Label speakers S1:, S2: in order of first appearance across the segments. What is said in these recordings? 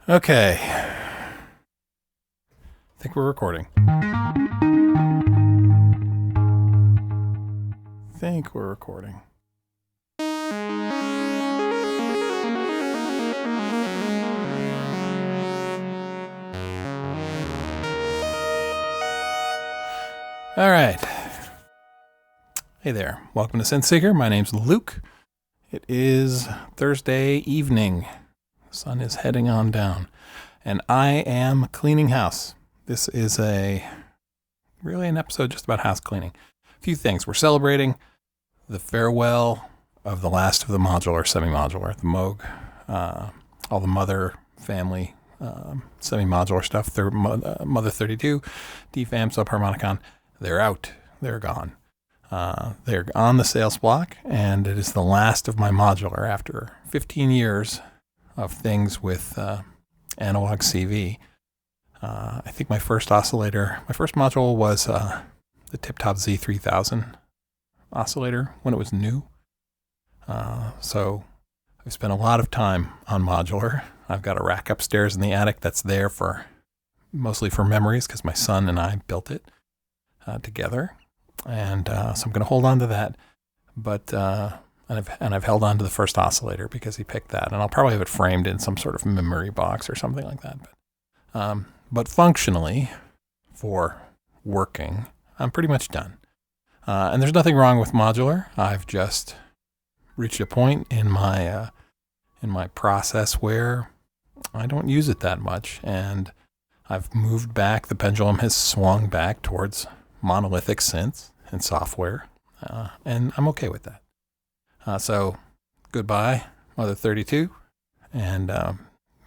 S1: Okay. I think we're recording. All right. Hey there. Welcome to Synth Seeker. My name's Luke. It is Thursday evening. The sun is heading on down. And I am cleaning house. This is really an episode just about house cleaning. A few things. We're celebrating the farewell of the last of the modular, semi-modular, the moog, all the mother family semi-modular stuff. Mother 32, DFAM, subharmonicon. They're out. They're gone. They're on the sales block, and it is the last of my modular after 15 years of things with analog CV. I think my first module was the Tip-Top Z3000 oscillator when it was new. So I've spent a lot of time on modular. I've got a rack upstairs in the attic that's there mostly for memories because my son and I built it together. And so I'm going to hold on to that. But I've held on to the first oscillator because he picked that. And I'll probably have it framed in some sort of memory box or something like that. But functionally, for working, I'm pretty much done. And there's nothing wrong with modular. I've just reached a point in my process where I don't use it that much. And I've moved back. The pendulum has swung back towards monolithic synths and software. And I'm okay with that. So goodbye, Mother 32. And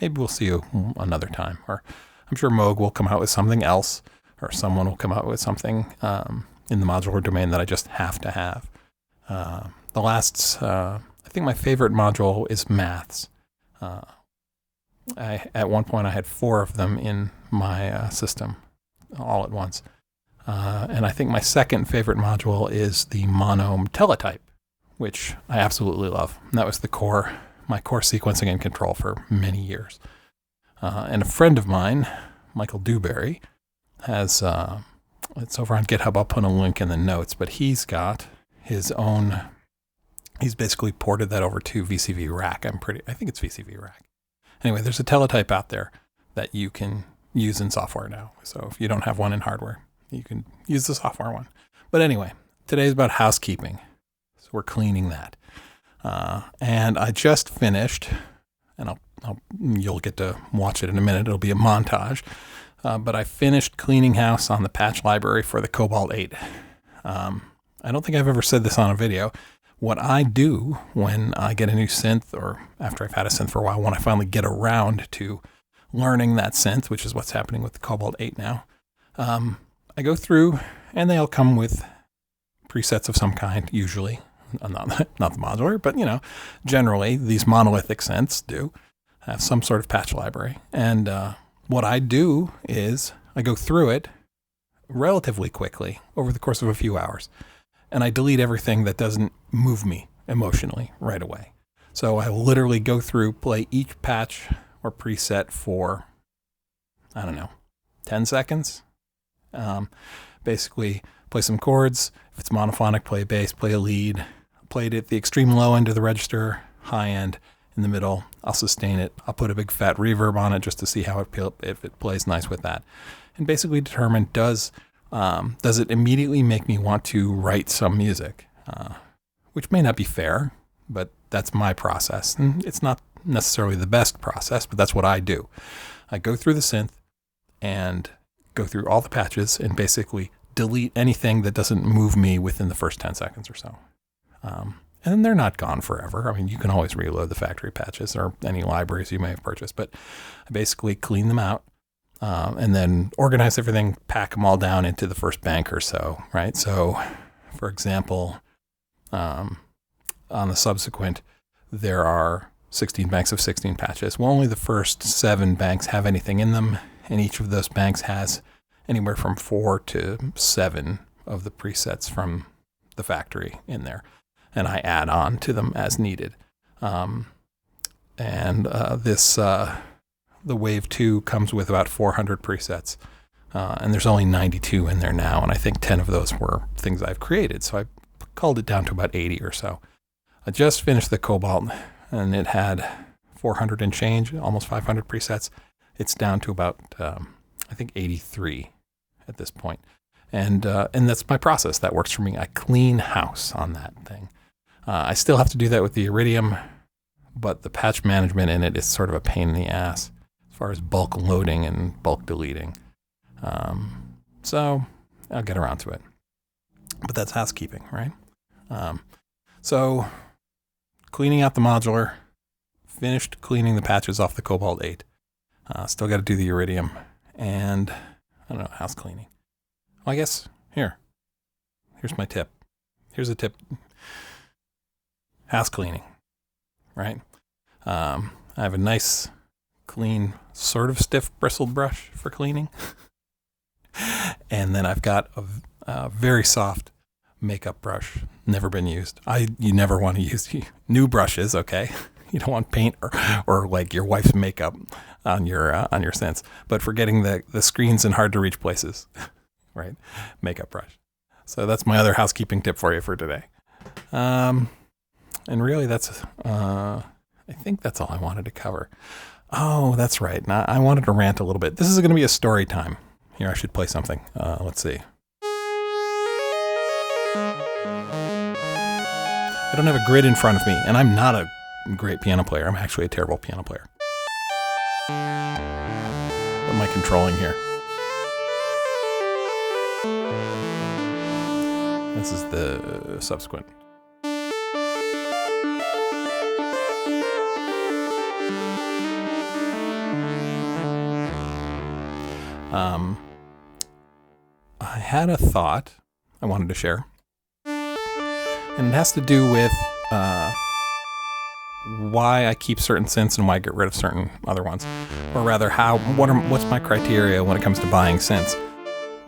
S1: maybe we'll see you another time. Or I'm sure Moog will come out with something else, or someone will come out with something in the modular domain that I just have to have. I think my favorite module is maths. At one point I had 4 of them in my system all at once. And I think my second favorite module is the mono teletype, which I absolutely love. And that was my core sequencing and control for many years. And a friend of mine, Michael Dewberry, has, it's over on GitHub. I'll put a link in the notes, but he's got his own, he's basically ported that over to VCV Rack. I think it's VCV Rack. Anyway, there's a teletype out there that you can use in software now. So if you don't have one in hardware, you can use the software one. But anyway, today's about housekeeping. So we're cleaning that. And I just finished, and you'll get to watch it in a minute. It'll be a montage. But I finished cleaning house on the patch library for the Cobalt 8. I don't think I've ever said this on a video. What I do when I get a new synth, or after I've had a synth for a while, when I finally get around to learning that synth, which is what's happening with the Cobalt 8 now, I go through, and they all come with presets of some kind, usually. Not the modular, but, generally these monolithic synths do have some sort of patch library. And what I do is I go through it relatively quickly over the course of a few hours, and I delete everything that doesn't move me emotionally right away. So I literally go through, play each patch or preset for, 10 seconds. Basically play some chords. If it's monophonic, play a bass, play a lead. Play it at the extreme low end of the register, high end in the middle. I'll sustain it. I'll put a big fat reverb on it just to see if it plays nice with that. And basically determine does it immediately make me want to write some music? Which may not be fair, but that's my process. And it's not necessarily the best process, but that's what I do. I go through the synth and go through all the patches and basically delete anything that doesn't move me within the first 10 seconds or so. And they're not gone forever. I mean, you can always reload the factory patches or any libraries you may have purchased, but I basically clean them out and then organize everything, pack them all down into the first bank or so, right? So, for example, on the subsequent, there are 16 banks of 16 patches. Well, only the first 7 banks have anything in them, and each of those banks has anywhere from 4 to 7 of the presets from the factory in there. And I add on to them as needed. This the Wave 2 comes with about 400 presets. And there's only 92 in there now, and I think 10 of those were things I've created. So I culled it down to about 80 or so. I just finished the Cobalt, and it had 400 and change, almost 500 presets. It's down to about, I think, 83 at this point. And that's my process. That works for me. I clean house on that thing. I still have to do that with the Iridium, but the patch management in it is sort of a pain in the ass as far as bulk loading and bulk deleting. So I'll get around to it. But that's housekeeping, right? So cleaning out the modular, finished cleaning the patches off the Cobalt 8. Still got to do the Iridium and, I don't know, house cleaning. Well, I guess, here's my tip. Here's a tip. House cleaning, right? I have a nice, clean, sort of stiff bristled brush for cleaning. And then I've got a very soft makeup brush, never been used. You never want to use new brushes, okay? You don't want paint or like your wife's makeup on your synths. But for getting the screens in hard to reach places, right? Makeup brush. So that's my other housekeeping tip for you for today. And really that's, I think that's all I wanted to cover. Oh, that's right. Now, I wanted to rant a little bit. This is going to be a story time. Here, I should play something. Let's see. I don't have a grid in front of me, and I'm not a great piano player. I'm actually a terrible piano player. What am I controlling here? This is the subsequent. I had a thought I wanted to share, and it has to do with why I keep certain synths and why I get rid of certain other ones, or rather, what's my criteria when it comes to buying synths?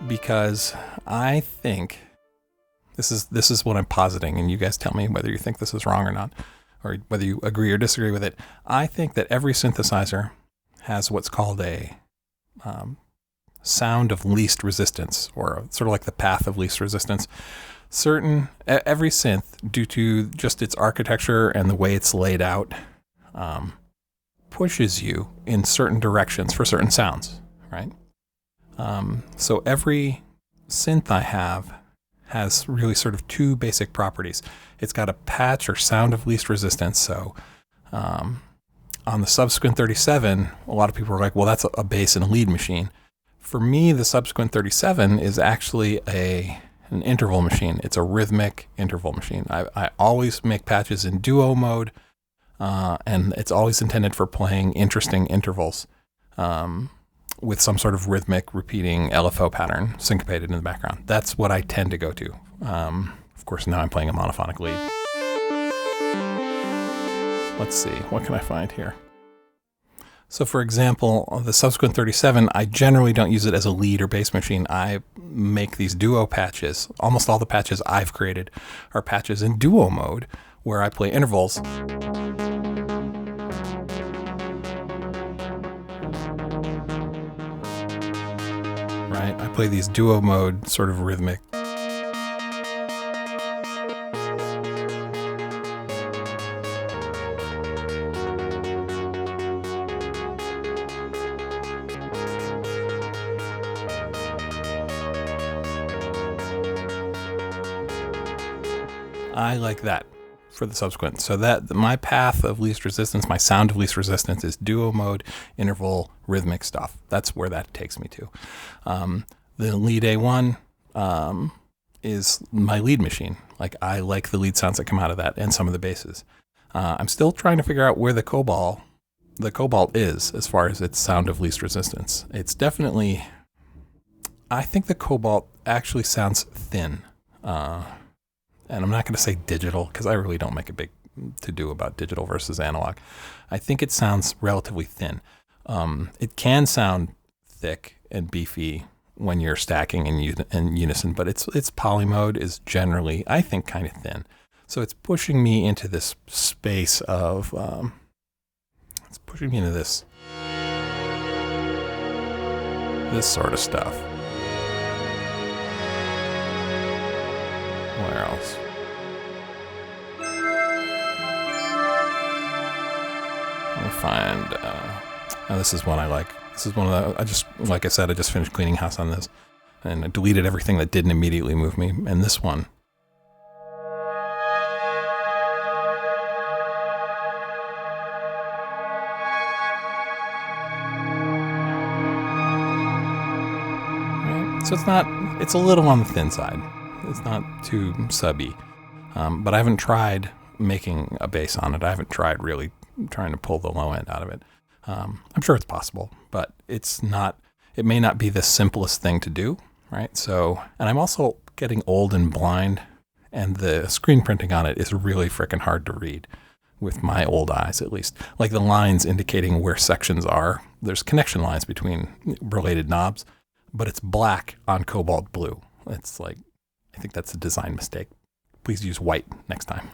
S1: Because I think this is what I'm positing, and you guys tell me whether you think this is wrong or not, or whether you agree or disagree with it. I think that every synthesizer has what's called a sound of least resistance, or sort of like the path of least resistance. Every synth, due to just its architecture and the way it's laid out, pushes you in certain directions for certain sounds, right? So every synth I have has really sort of two basic properties. It's got a patch or sound of least resistance. So on the Subsequent 37, a lot of people are like, well, that's a bass and a lead machine. For me, the Subsequent 37 is actually an interval machine. It's a rhythmic interval machine. I always make patches in duo mode, and it's always intended for playing interesting intervals with some sort of rhythmic repeating LFO pattern syncopated in the background. That's what I tend to go to. Of course, now I'm playing a monophonic lead. Let's see, what can I find here? So for example, the Subsequent 37, I generally don't use it as a lead or bass machine. I make these duo patches. Almost all the patches I've created are patches in duo mode where I play intervals. Right? I play these duo mode sort of rhythmic. I like that for the Subsequent. So that my path of least resistance, my sound of least resistance is duo mode, interval, rhythmic stuff. That's where that takes me to. The lead A1 is my lead machine. Like I like the lead sounds that come out of that and some of the basses. I'm still trying to figure out where the Cobalt is as far as its sound of least resistance. It's definitely, I think the Cobalt actually sounds thin. And I'm not going to say digital because I really don't make a big to-do about digital versus analog. I think it sounds relatively thin. It can sound thick and beefy when you're stacking in unison, but its poly mode is generally, I think, kind of thin. So it's pushing me into this space of, it's pushing me into this This sort of stuff. Where else? Let me find, oh, this is one I like. This is one of the, like I said, I just finished cleaning house on this. And I deleted everything that didn't immediately move me. And this one. Right? So it's a little on the thin side. It's not too subby. But I haven't tried making a bass on it. I haven't tried really trying to pull the low end out of it. I'm sure it's possible, but it may not be the simplest thing to do. Right. So, and I'm also getting old and blind, and the screen printing on it is really freaking hard to read with my old eyes, at least. Like the lines indicating where sections are. There's connection lines between related knobs, but it's black on cobalt blue. It's like, I think that's a design mistake. Please use white next time.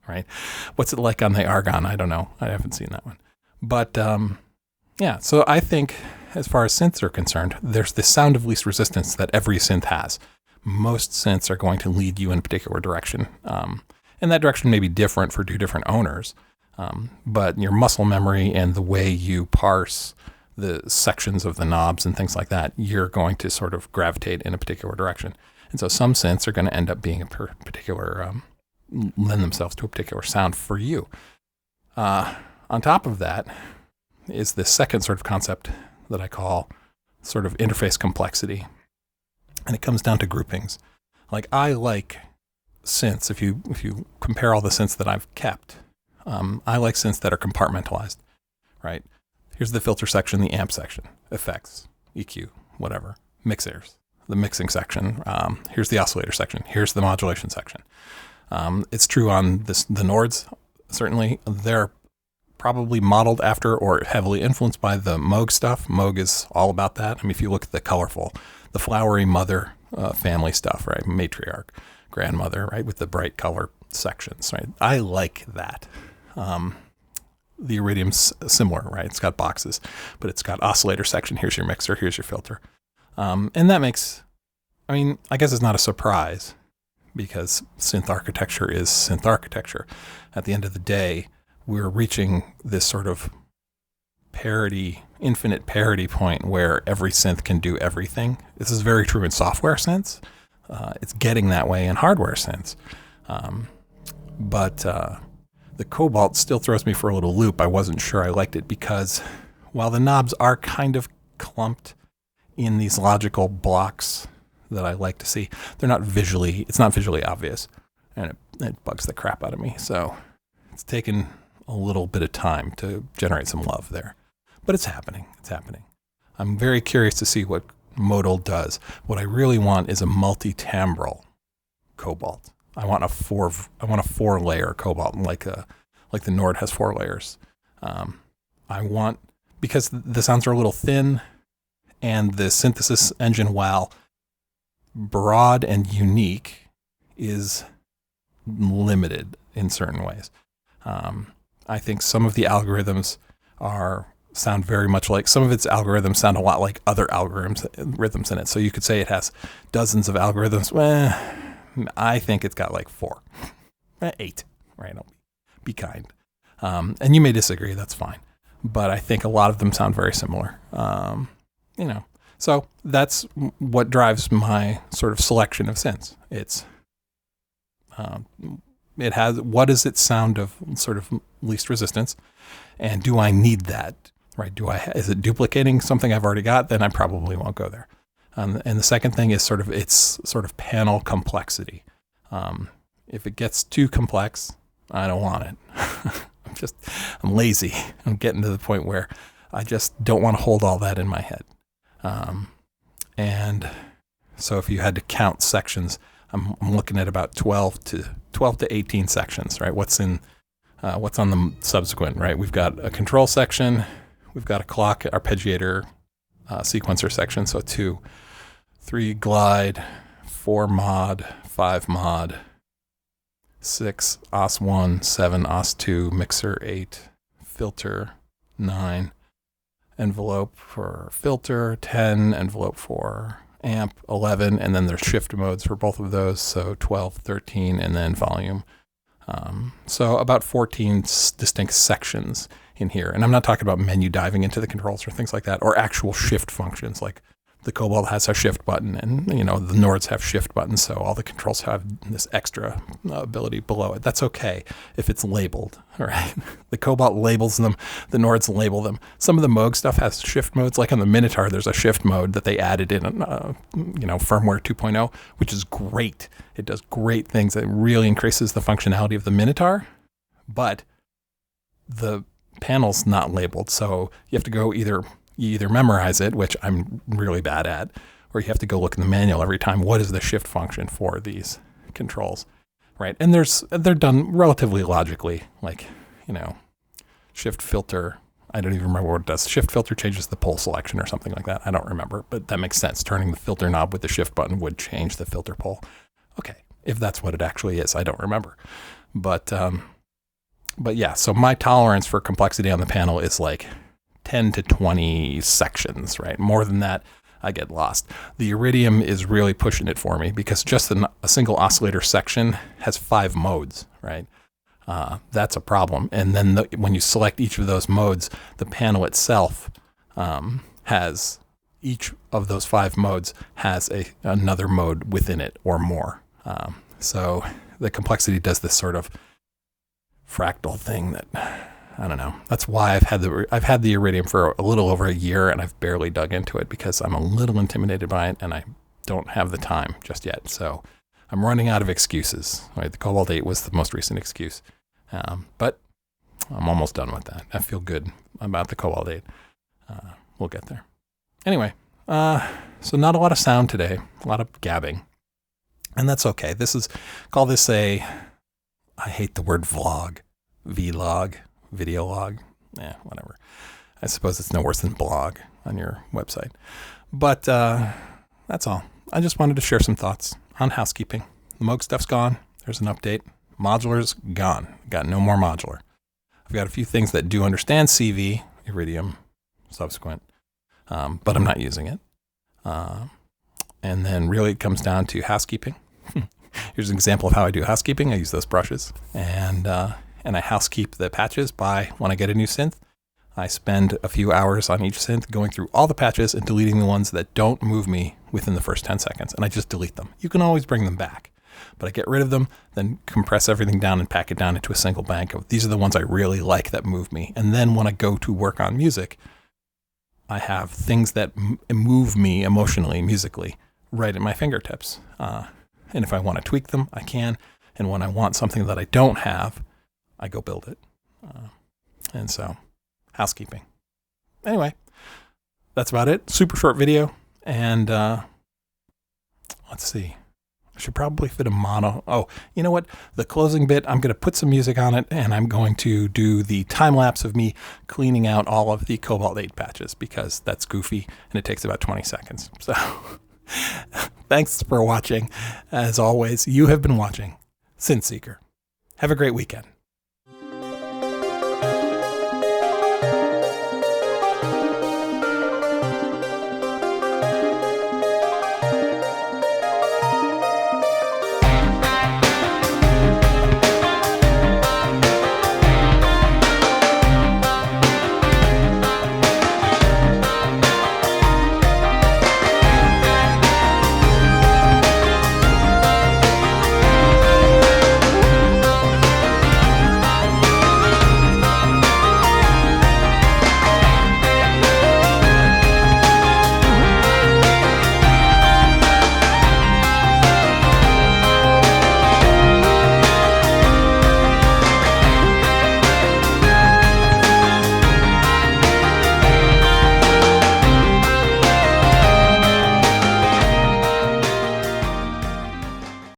S1: Right. What's it like on the Argon? I don't know. I haven't seen that one. But, yeah, so I think as far as synths are concerned, there's this sound of least resistance that every synth has. Most synths are going to lead you in a particular direction. And that direction may be different for two different owners. But your muscle memory and the way you parse the sections of the knobs and things like that, you're going to sort of gravitate in a particular direction. And so some synths are going to end up being a particular, lend themselves to a particular sound for you. On top of that, is this second sort of concept that I call sort of interface complexity. And it comes down to groupings. Like I like synths, if you compare all the synths that I've kept, I like synths that are compartmentalized, right? Here's the filter section, the amp section, effects, EQ, whatever, mixers, the mixing section. Here's the oscillator section. Here's the modulation section. It's true on the Nords, certainly. They're probably modeled after or heavily influenced by the Moog stuff. Moog is all about that. I mean, if you look at the flowery mother family stuff, right? Matriarch, grandmother, right? With the bright color sections, right? I like that. The iridium's similar, right? It's got boxes, but it's got oscillator section. Here's your mixer. Here's your filter. And that makes, I mean, I guess it's not a surprise because synth architecture is synth architecture. At the end of the day, we're reaching this sort of infinite parity point where every synth can do everything. This is very true in software synths. It's getting that way in hardware synths. But the Cobalt still throws me for a little loop. I wasn't sure I liked it because while the knobs are kind of clumped in these logical blocks that I like to see, it's not visually obvious, and it bugs the crap out of me. So it's taken a little bit of time to generate some love there, but it's happening. I'm very curious to see what modal does. What I really want is a multi-timbral Cobalt. I want a 4-layer Cobalt, like the Nord has 4 layers. Because the sounds are a little thin, and the synthesis engine, while broad and unique, is limited in certain ways. I think some of the algorithms sound very much like, some of its algorithms sound a lot like other rhythms in it. So you could say it has dozens of algorithms. I think it's got like 4, 8, right? I'll be kind. And you may disagree, that's fine. But I think a lot of them sound very similar. So that's what drives my sort of selection of synths. It has, what is its sound of sort of least resistance? And do I need that, right? Is it duplicating something I've already got? Then I probably won't go there. And the second thing is its panel complexity. If it gets too complex, I don't want it. I'm lazy. I'm getting to the point where I just don't want to hold all that in my head. And so if you had to count sections, I'm looking at about 12 to 18 sections, right? What's on the subsequent, right? We've got a control section, we've got a clock arpeggiator sequencer section, so 2, 3 glide, 4 mod, 5 mod, 6 os1, 7 os2, mixer 8, filter 9, envelope for filter, 10 envelope for amp, 11, and then there's shift modes for both of those, so 12, 13, and then volume. So about 14 distinct sections in here. And I'm not talking about menu diving into the controls or things like that, or actual shift functions. Like the Cobalt has a shift button, and the Nords have shift buttons, so all the controls have this extra ability below it. That's okay if it's labeled, all right? The Cobalt labels them, the Nords label them. Some of the Moog stuff has shift modes, like on the Minotaur, there's a shift mode that they added in, firmware 2.0, which is great. It does great things. It really increases the functionality of the Minotaur, but the panel's not labeled, so you have to go you either memorize it, which I'm really bad at, or you have to go look in the manual every time. What is the shift function for these controls, right? And they're done relatively logically, like, shift filter. I don't even remember what it does. Shift filter changes the pole selection or something like that. I don't remember, but that makes sense. Turning the filter knob with the shift button would change the filter pole. Okay, if that's what it actually is, I don't remember. But yeah, so my tolerance for complexity on the panel is like 10 to 20 sections, right? More than that, I get lost. The Iridium is really pushing it for me because just a single oscillator section has 5 modes, right? That's a problem. And then when you select each of those modes, the panel itself has each of those 5 modes has another mode within it or more. So the complexity does this sort of fractal thing that, I don't know. That's why I've had the Iridium for a little over a year, and I've barely dug into it because I'm a little intimidated by it, and I don't have the time just yet. So I'm running out of excuses. Right? The Cobalt 8 was the most recent excuse, but I'm almost done with that. I feel good about the Cobalt 8. We'll get there. Anyway, so not a lot of sound today, a lot of gabbing, and that's okay. Call this I hate the word vlog, vlog. Video log, whatever. I suppose it's no worse than blog on your website. But that's all. I just wanted to share some thoughts on housekeeping. The Moog stuff's gone. There's an update. Modular's gone. Got no more modular. I've got a few things that do understand CV, Iridium, subsequent, but I'm not using it. And then really it comes down to housekeeping. Here's an example of how I do housekeeping. I use those brushes, and I housekeep the patches by when I get a new synth. I spend a few hours on each synth going through all the patches and deleting the ones that don't move me within the first 10 seconds. And I just delete them. You can always bring them back, but I get rid of them, then compress everything down and pack it down into a single bank of these are the ones I really like that move me. And then when I go to work on music, I have things that move me emotionally, musically, right at my fingertips. And if I want to tweak them, I can. And when I want something that I don't have, I go build it. And so, housekeeping. Anyway, that's about it. Super short video. And let's see. I should probably fit a mono. Oh, you know what? The closing bit, I'm going to put some music on it, and I'm going to do the time lapse of me cleaning out all of the Cobalt 8 patches because that's goofy, and it takes about 20 seconds. So, thanks for watching. As always, you have been watching Synth Seeker. Have a great weekend.